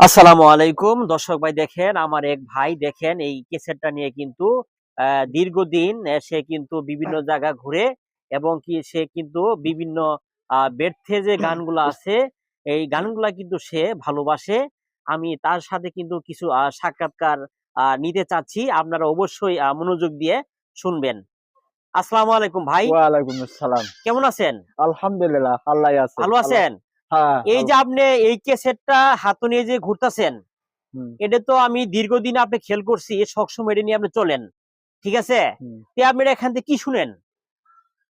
আসসালামু আলাইকুম দর্শক ভাই, দেখেন আমার এক ভাই দেখেন এই ক্যাসেটটা নিয়ে কিন্তু দীর্ঘদিন সে কিন্তু বিভিন্ন জায়গা ঘুরে এবং কি সে কিন্তু বিভিন্ন ব্যর্থে যে গানগুলো আছে এই গানগুলা কিন্তু সে ভালোবাসে। আমি তার সাথে কিন্তু কিছু সাক্ষাৎকার নিতে চাচ্ছি, আপনারা অবশ্যই মনোযোগ দিয়ে শুনবেন। আসসালামু আলাইকুম ভাই, ওয়ালাইকুম আসসালাম। কেমন আছেন? আলহামদুলিল্লাহ, আল্লাহ আছে। ভালো আল্লাহ। আছেন? হ্যাঁ, এই যে আপনি এই ক্যাসেটটা হাতে নিয়ে যে ঘুরতেছেন, হুম, এটা তো আমি দীর্ঘদিন আপনি খেয়াল করছি সবসময় এটা নিয়ে আপনি চলেন, ঠিক আছে? হুম। তে আপনি এখান থেকে কি শুনেন?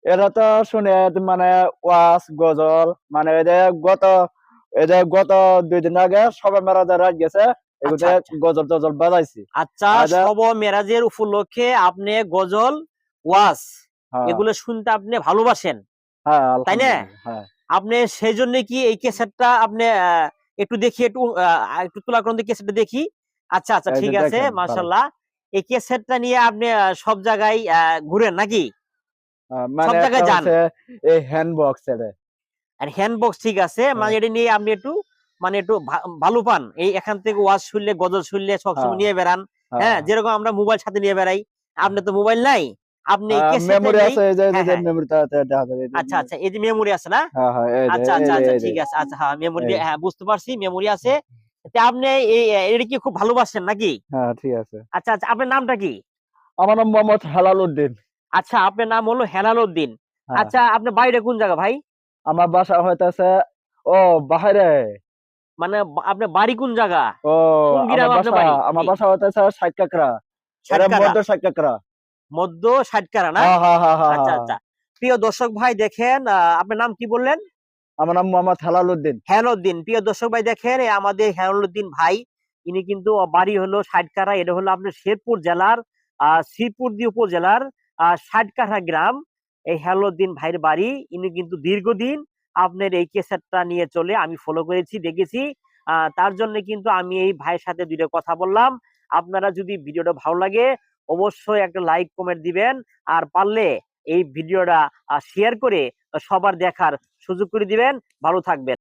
এরা তো শুনে মানে ওয়াজ গজল মানে এই যে গত 2 দিন আগে সবে মেরাজের রাত গেছে, আচ্ছা এগুলো আচ্ছা গজল টজল বাজাইছি। আচ্ছা, আর শব মেরাজের উপলক্ষে আপনি গজল, ওয়াজ হ্যাঁ, এগুলো শুনতে আপনি ভালোবাসেন, হ্যাঁ, তাই না? আলহামদুলিল্লাহ, হ্যাঁ। আপনি সেই জন্য কি এই ক্যাসেটটা আপনি একটু দেখি, একটু তোলা কোন ক্যাসেটটা দেখি। আচ্ছা আচ্ছা, এই যে ঠিক আছে, দেখেন তারা মাশাআল্লাহ। এই ক্যাসেটটা নিয়ে আপনি সব জায়গায় ঘুরেন নাকি? সব মানে একটা জায়গায় যান? হচ্ছে এই হ্যান্ড বক্স এটা। আর হ্যান্ডবক্স ঠিক আছে, হ্যাঁ, মানে এটা নিয়ে আপনি একটু মানে একটু ভালো পান এই এখান থেকে ওয়াজ শুনলে, গজল শুনলে সবসময় হ্যাঁ, নিয়ে বেড়ান। হ্যাঁ, হ্যাঁ। যেরকম আমরা মোবাইল সাথে নিয়ে বেড়াই, আপনি তো মোবাইল নাই, আপনি এই ক্যাসেটটা মেমোরি নেই। আছে, এই যে হ্যাঁ হ্যাঁ, মেমোরিটা দেখা যায়, এই যে আচ্ছা আচ্ছা, এই যে মেমোরি আছে না? হ্যাঁ, হ্যাঁ, এই যে আচ্ছা এই আচ্ছা যে আচ্ছা, এই যে ঠিক আছে, আচ্ছা হ্যাঁ, মেমোরি এই হ্যাঁ বুঝতে পারছি, মেমোরি আছে। তা আপনি এই এটা কি খুব ভালোবাসেন নাকি? হ্যাঁ, ঠিক আছে। আচ্ছা আচ্ছা, আপনার নামটা কি? আমার নাম মোহাম্মদ হেলাল উদ্দিন। আচ্ছা, আপনার নাম হলো হেলাল উদ্দিন। হ্যাঁ, আচ্ছা, আপনার বাড়িটা কোন জায়গা ভাই? আমার বাসা হইতেছে ও বাহিরে। মানে আপনার বাড়ি কোন জায়গা, ও কোন আমার গ্রাম আপনার বাসা বাড়ি? আমার জি, বাসা হইতেছে ষাটকাকরা। এরা ষাটকারা, মধ্য ষাটকাকরা। মধ্য ষাটকারা না? হ্যাঁ, হ্যাঁ, হ্যাঁ, হ্যাঁ, আচ্ছা হ্যাঁ। আচ্ছা, প্রিয় দর্শক ভাই দেখেন, আপনার নাম কি বললেন? আমার নাম মোহাম্মদ হেলাল উদ্দিন। হেলালুদ্দিন। প্রিয় দর্শক ভাই দেখেন, আমাদের হেলালুদ্দিন ভাই, ইনি কিন্তু বাড়ি হলো ষাটকারা, এটা হলো আপনার শেরপুর জেলার শ্রীপুরদি উপজেলার ষাটকাঠা গ্রাম। এই হেলালুদ্দিন ভাইয়ের বাড়ি। ইনি কিন্তু দীর্ঘদিন আপনার এই কেসেটটা নিয়ে চলে, আমি ফলো করেছি, দেখেছি। তার জন্য কিন্তু আমি এই ভাইয়ের সাথে দুইটা কথা বললাম। আপনারা যদি ভিডিওটা ভালো লাগে অবশ্যই একটা লাইক কমেন্ট দিবেন, আর পারলে এই ভিডিওটা শেয়ার করে সবার দেখার সুযোগ করে দিবেন। ভালো থাকবেন।